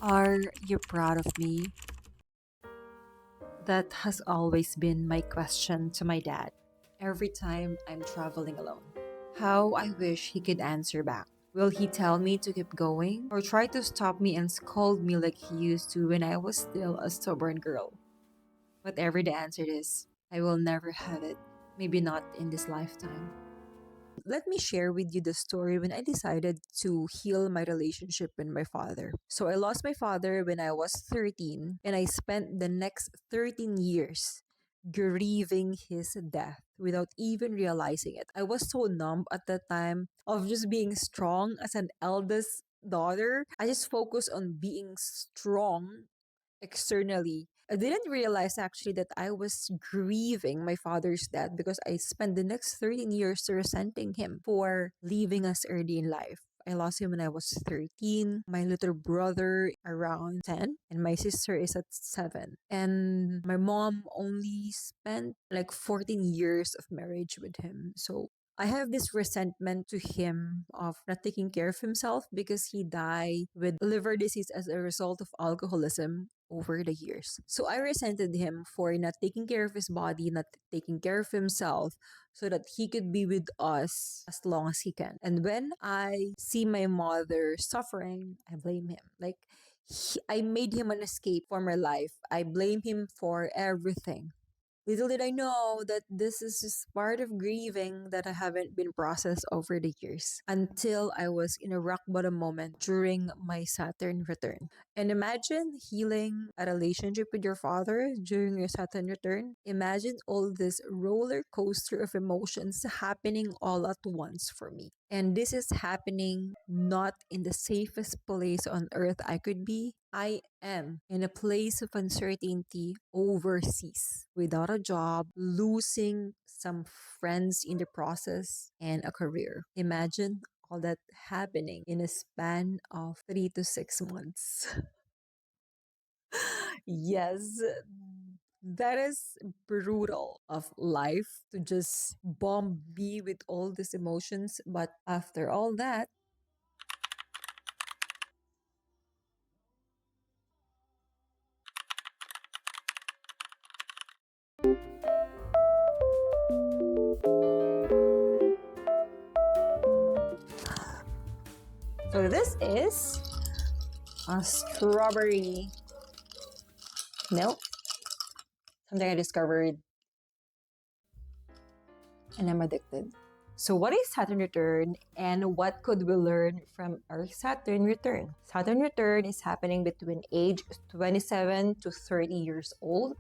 Are you proud of me? That has always been my question to my dad every time I'm traveling alone. How I wish he could answer back. Will he tell me to keep going or try to stop me and scold me like he used to when I was still a stubborn girl? Whatever the answer is, I will never have it. Maybe not in this lifetime. Let me share with you the story when I decided to heal my relationship with my father. So I lost my father when I was 13, and I spent the next 13 years grieving his death without even realizing it. I was so numb at that time of just being strong as an eldest daughter. I just focused on being strong externally. I didn't realize actually that I was grieving my father's death because I spent the next 13 years resenting him for leaving us early in life. I lost him when I was 13, my little brother around 10, and my sister is at 7. And my mom only spent like 14 years of marriage with him. So I have this resentment to him of not taking care of himself because he died with liver disease as a result of alcoholism over the years. So I resented him for not taking care of his body, not taking care of himself, so that he could be with us as long as he can. And when I see my mother suffering, I blame him. Like, I made him an escape for my life. I blame him for everything. Little did I know that this is just part of grieving that I haven't been processed over the years until I was in a rock bottom moment during my Saturn return. And imagine healing a relationship with your father during your Saturn return. Imagine all this roller coaster of emotions happening all at once for me. And this is happening not in the safest place on earth I could be. I am in a place of uncertainty overseas, without a job, losing some friends in the process, and a career. Imagine all that happening in a span of 3 to 6 months. Yes, that is brutal of life to just bomb me with all these emotions. But after all that, so this is a strawberry milk, something I discovered and I'm addicted. So, what is Saturn return and what could we learn from our Saturn return? Saturn return is happening between age 27 to 30 years old.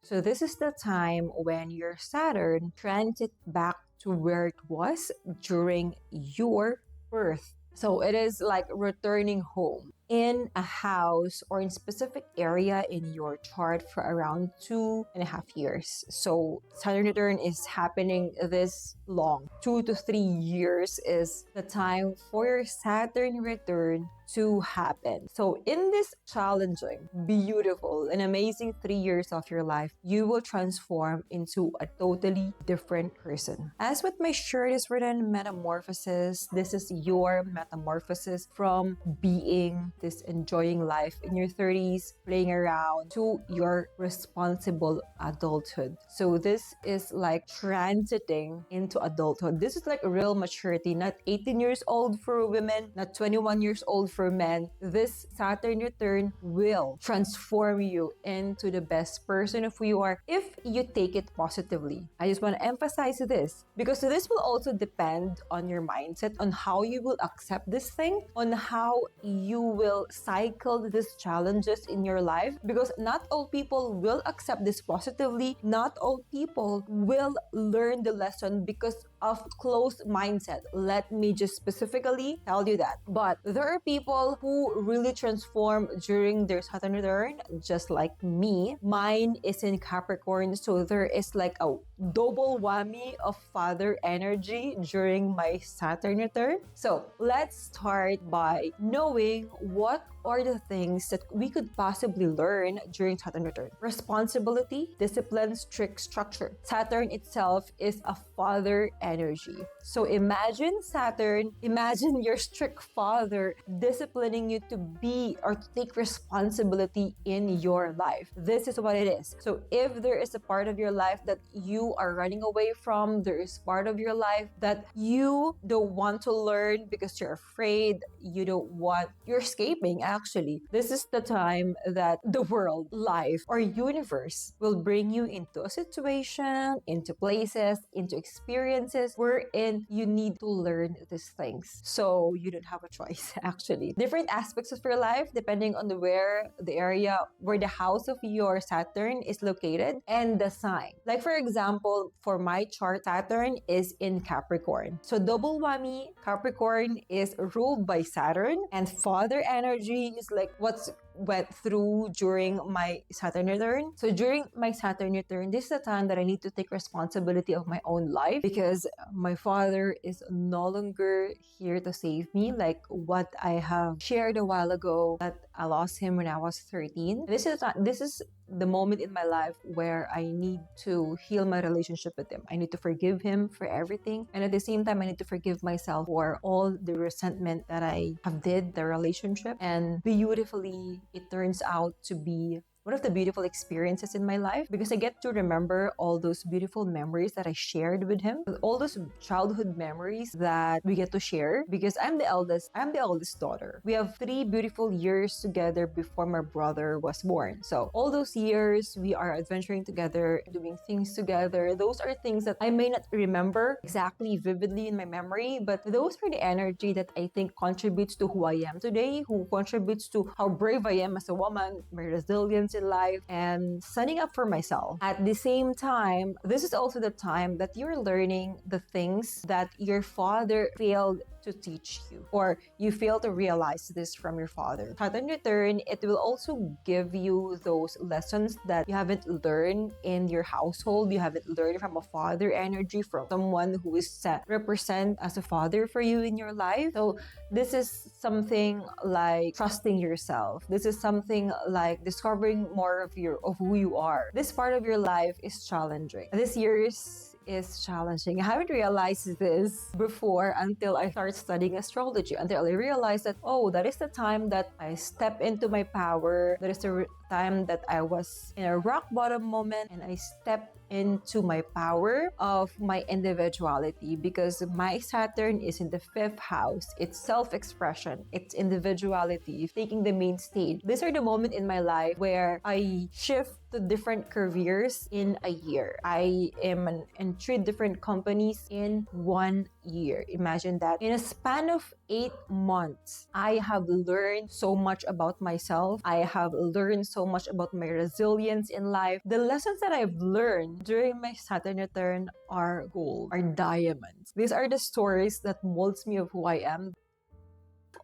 So, this is the time when your Saturn transit back to where it was during your birth. So, it is like returning home in a house or in specific area in your chart for around 2.5 years. So Saturn return is happening this long. 2 to 3 years is the time for your Saturn return to happen. So in this challenging, beautiful, and amazing 3 years of your life, you will transform into a totally different person. As with my shirt is written metamorphosis, this is your metamorphosis from being this enjoying life in your 30s, playing around, to your responsible adulthood. So this is like transiting into adulthood. This is like real maturity, not 18 years old for women, not 21 years old for men. This Saturn return will transform you into the best person of who you are if you take it positively. I just want to emphasize this because this will also depend on your mindset, on how you will accept this thing, on how you will cycle these challenges in your life, because not all people will accept this positively. Not all people will learn the lesson because of closed mindset. Let me just specifically tell you that. But there are people who really transform during their Saturn return, just like me. Mine is in Capricorn, so there is like a double whammy of father energy during my Saturn return. So let's start by knowing what are the things that we could possibly learn during Saturn return. Responsibility, discipline, strict structure. Saturn itself is a father energy. So imagine Saturn, imagine your strict father disciplining you to be or to take responsibility in your life. This is what it is. So if there is a part of your life that you are running away from, there is part of your life that you don't want to learn because you're afraid, you're escaping actually. This is the time that the world, life, or universe will bring you into a situation, into places, into experiences wherein you need to learn these things. So you don't have a choice actually. Different aspects of your life depending on the area where the house of your Saturn is located and the sign. Like for example, for my chart, Saturn is in Capricorn. So double whammy, Capricorn is ruled by Saturn, and father energy is like what's went through during my Saturn return. So during my Saturn return, this is the time that I need to take responsibility of my own life because my father is no longer here to save me, like what I have shared a while ago that I lost him when I was 13. This is the moment in my life where I need to heal my relationship with him. I need to forgive him for everything, and at the same time I need to forgive myself for all the resentment that I have did the relationship. And beautifully, it turns out to be one of the beautiful experiences in my life because I get to remember all those beautiful memories that I shared with him, all those childhood memories that we get to share because I'm the eldest daughter. We have 3 beautiful years together before my brother was born. So all those years we are adventuring together, doing things together. Those are things that I may not remember exactly vividly in my memory, but those are the energy that I think contributes to who I am today, who contributes to how brave I am as a woman, my resilience in life, and standing up for myself. At the same time, this is also the time that you're learning the things that your father failed to teach you, or you fail to realize this from your father. Saturn return, it will also give you those lessons that you haven't learned in your household, you haven't learned from a father energy, from someone who is represent as a father for you in your life. So this is something like trusting yourself. This is something like discovering more of who you are. This part of your life is challenging. This year is challenging. I haven't realized this before until I started studying astrology, until I realized that, that is the time that I step into my power. That is the time that I was in a rock bottom moment and I stepped into my power of my individuality because my Saturn is in the 5th house. It's self-expression, it's individuality, taking the main stage. These are the moments in my life where I shift to different careers in a year. I am in 3 different companies in 1 year. Imagine that. In a span of 8 months, I have learned so much about myself. I have learned so much about my resilience in life. The lessons that I've learned during my Saturn return are gold, are diamonds. These are the stories that molds me of who I am.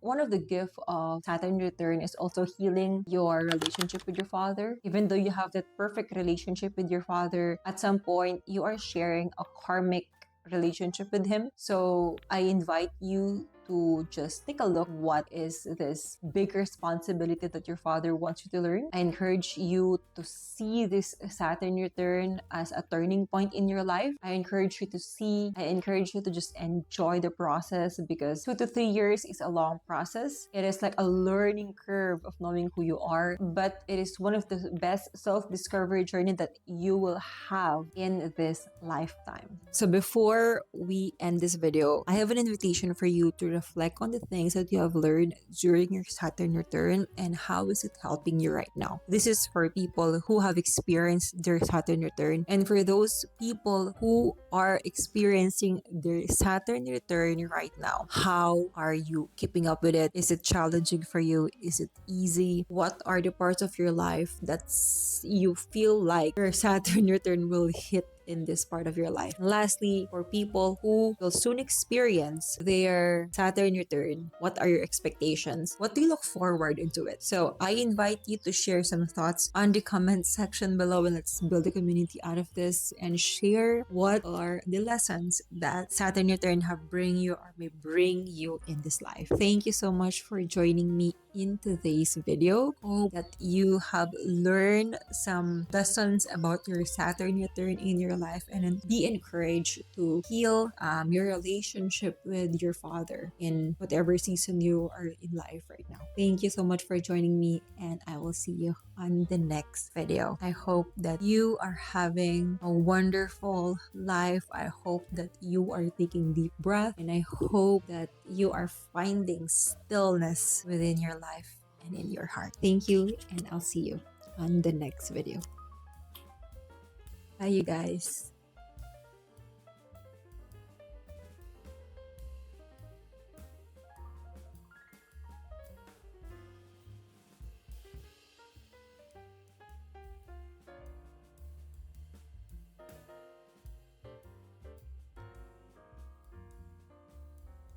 One of the gifts of Saturn return is also healing your relationship with your father. Even though you have that perfect relationship with your father, at some point you are sharing a karmic relationship with him. So I invite you to just take a look. What is this big responsibility that your father wants you to learn? I encourage you to see this Saturn return as a turning point in your life. I encourage you to just enjoy the process because 2 to 3 years is a long process. It is like a learning curve of knowing who you are, but it is one of the best self-discovery journey that you will have in this lifetime. So before we end this video, I have an invitation for you to reflect on the things that you have learned during your Saturn return and how is it helping you right now. This is for people who have experienced their Saturn return, and for those people who are experiencing their Saturn return right now. How are you keeping up with it? Is it challenging for you? Is it easy? What are the parts of your life that you feel like your Saturn return will hit in this part of your life. And lastly, for people who will soon experience their Saturn return, what are your expectations? What do you look forward into it? So I invite you to share some thoughts on the comment section below, and let's build a community out of this and share what are the lessons that Saturn return have bring you or may bring you in this life. Thank you so much for joining me in today's video. Hope that you have learned some lessons about your Saturn return in your life, and then be encouraged to heal your relationship with your father in whatever season you are in life right now. Thank you so much for joining me, and I will see you on the next video. I hope that you are having a wonderful life. I hope that you are taking deep breath, and I hope that you are finding stillness within your life and in your heart. Thank you, and I'll see you on the next video. Bye, you guys.